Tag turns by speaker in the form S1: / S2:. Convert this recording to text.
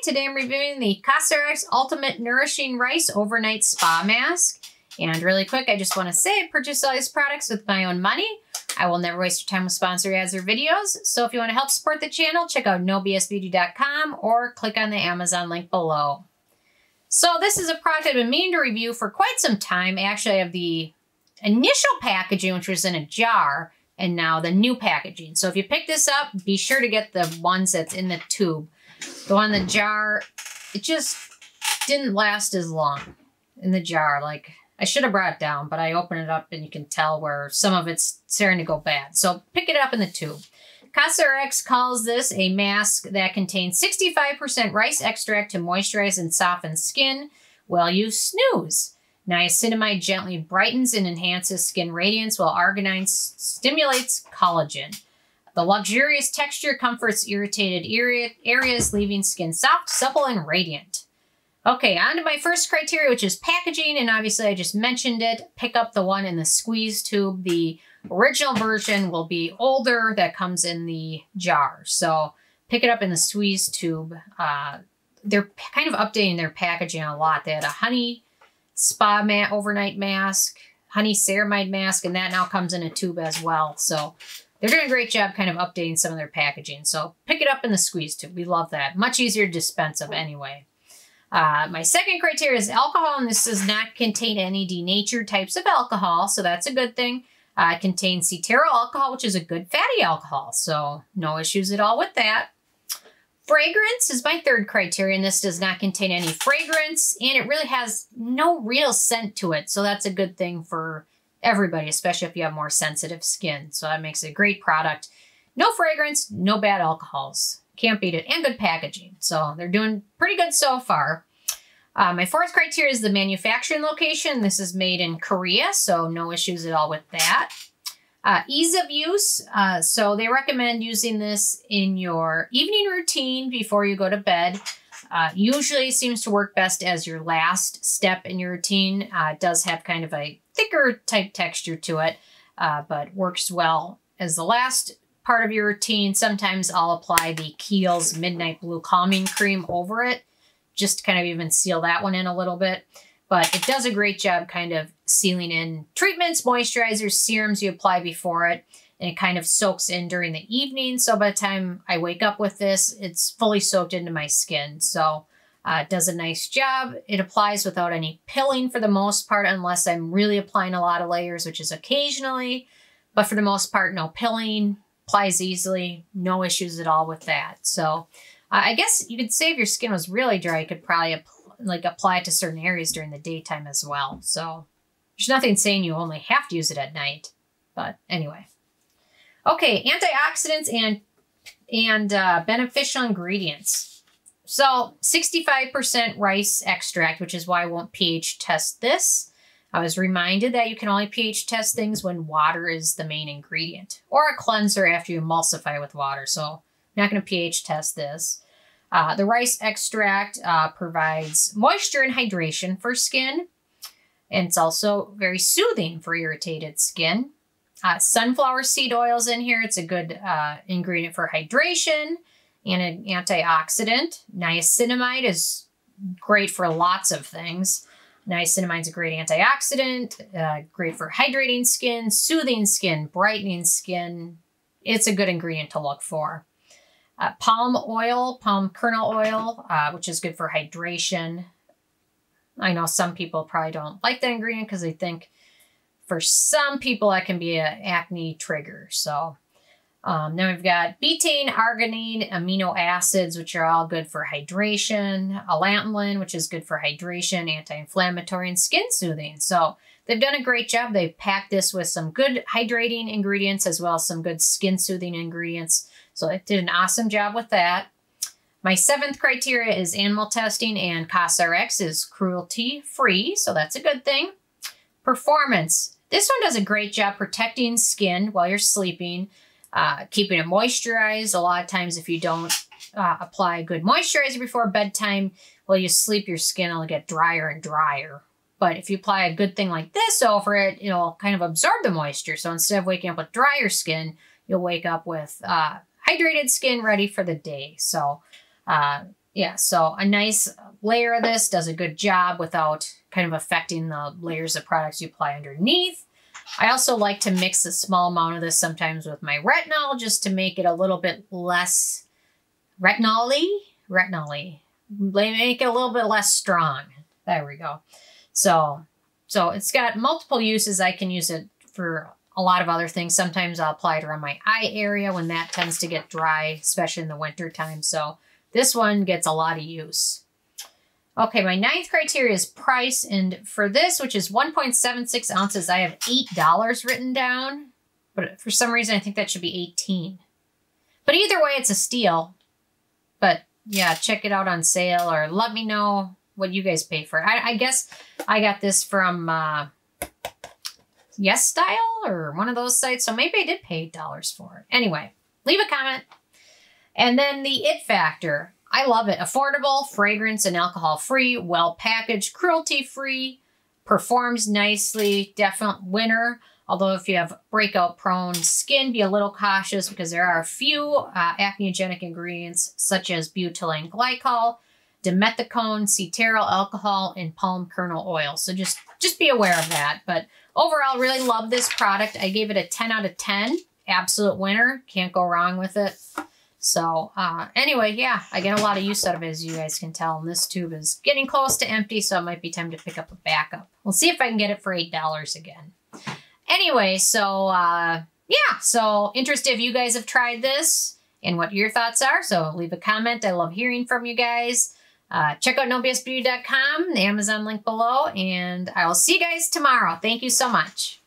S1: today I'm reviewing the Cosrx Ultimate Nourishing Rice Overnight Spa Mask. And really quick, I just want to say I purchased all these products with my own money. I will never waste your time with sponsor ads or videos. So if you want to help support the channel, check out nobsbeauty.com or click on the Amazon link below. So this is a product I've been meaning to review for quite some time. Actually, I have the initial packaging, which was in a jar, and now the new packaging. So if you pick this up, be sure to get the ones that's in the tube. The one in the jar, it just didn't last as long in the jar. Like, I should have brought it down, but I opened it up and you can tell where some of it's starting to go bad. So pick it up in the tube. Cosrx calls this a mask that contains 65% rice extract to moisturize and soften skin while you snooze. Niacinamide gently brightens and enhances skin radiance, while Arginine stimulates collagen. The luxurious texture comforts irritated areas, leaving skin soft, supple, and radiant. Okay, on to my first criteria, which is packaging, and obviously I just mentioned it. Pick up the one in the squeeze tube. The original version will be older, that comes in the jar. So pick it up in the squeeze tube. They're kind of updating their packaging a lot. They had a honey spa overnight mask, honey ceramide mask, and that now comes in a tube as well. So they're doing a great job kind of updating some of their packaging. So pick it up in the squeeze tube. We love that. Much easier to dispense of anyway. My second criteria is alcohol, and this does not contain any denatured types of alcohol, so that's a good thing. It contains Cetearyl alcohol, which is a good fatty alcohol, so no issues at all with that. Fragrance is my third criteria, and this does not contain any fragrance, and it really has no real scent to it, so that's a good thing for everybody, especially if you have more sensitive skin. So that makes it a great product. No fragrance, no bad alcohols. Can't beat it. And good packaging. So they're doing pretty good so far. My fourth criteria is the manufacturing location. This is made in Korea, so no issues at all with that. Ease of use. So they recommend using this in your evening routine before you go to bed. Usually seems to work best as your last step in your routine. It does have kind of a thicker type texture to it, but works well as the last part of your routine. Sometimes I'll apply the Kiehl's Midnight Blue Calming Cream over it, just to kind of even seal that one in a little bit. But it does a great job kind of sealing in treatments, moisturizers, serums you apply before it, and it kind of soaks in during the evening. So by the time I wake up with this, it's fully soaked into my skin. So it does a nice job. It applies without any pilling for the most part, unless I'm really applying a lot of layers, which is occasionally. But for the most part, no pilling. Applies easily. No issues at all with that. So I guess you could say if your skin was really dry, you could probably apply it to certain areas during the daytime as well. So there's nothing saying you only have to use it at night. But anyway. Okay, antioxidants and beneficial ingredients. So 65% rice extract, which is why I won't pH test this. I was reminded that you can only pH test things when water is the main ingredient, or a cleanser after you emulsify with water. So I'm not going to pH test this. The rice extract provides moisture and hydration for skin, and it's also very soothing for irritated skin. Sunflower seed oil's in here. It's a good ingredient for hydration and an antioxidant. Niacinamide is great for lots of things. Niacinamide's a great antioxidant, great for hydrating skin, soothing skin, brightening skin. It's a good ingredient to look for. Palm oil, palm kernel oil, which is good for hydration. I know some people probably don't like that ingredient because they think for some people that can be an acne trigger. So then we've got betaine, arginine, amino acids, which are all good for hydration. Allantoin, which is good for hydration, anti-inflammatory, and skin soothing. So they've done a great job. They've packed this with some good hydrating ingredients as well as some good skin soothing ingredients. So they did an awesome job with that. My seventh criteria is animal testing, and Cosrx is cruelty-free, so that's a good thing. Performance. This one does a great job protecting skin while you're sleeping. Keeping it moisturized. A lot of times if you don't apply good moisturizer before bedtime, while you sleep, your skin will get drier and drier. But if you apply a good thing like this over it, it'll kind of absorb the moisture. So instead of waking up with drier skin, you'll wake up with hydrated skin ready for the day. So yeah, so a nice layer of this does a good job without kind of affecting the layers of products you apply underneath. I also like to mix a small amount of this sometimes with my retinol just to make it a little bit less retinol-y. Make it a little bit less strong. There we go. So it's got multiple uses. I can use it for a lot of other things. Sometimes I'll apply it around my eye area when that tends to get dry, especially in the winter time. So this one gets a lot of use. Okay, my 9th criteria is price. And for this, which is 1.76 ounces, I have $8 written down. But for some reason, I think that should be $18. But either way, it's a steal. But yeah, check it out on sale or let me know what you guys pay for it. I guess I got this from Yes Style or one of those sites. So maybe I did pay $8 for it. Anyway, leave a comment. And then the it factor. I love it. Affordable, fragrance and alcohol free, well packaged, cruelty free, performs nicely, definite winner. Although if you have breakout prone skin, be a little cautious because there are a few acneogenic ingredients such as butylene glycol, dimethicone, cetearyl alcohol, and palm kernel oil. So just be aware of that. But overall, really love this product. I gave it a 10 out of 10. Absolute winner. Can't go wrong with it. So anyway, yeah, I get a lot of use out of it, as you guys can tell. And this tube is getting close to empty, so it might be time to pick up a backup. We'll see if I can get it for $8 again. Anyway, so yeah, so interested if you guys have tried this and what your thoughts are. So leave a comment. I love hearing from you guys. Check out nobsbeauty.com, the Amazon link below, and I will see you guys tomorrow. Thank you so much.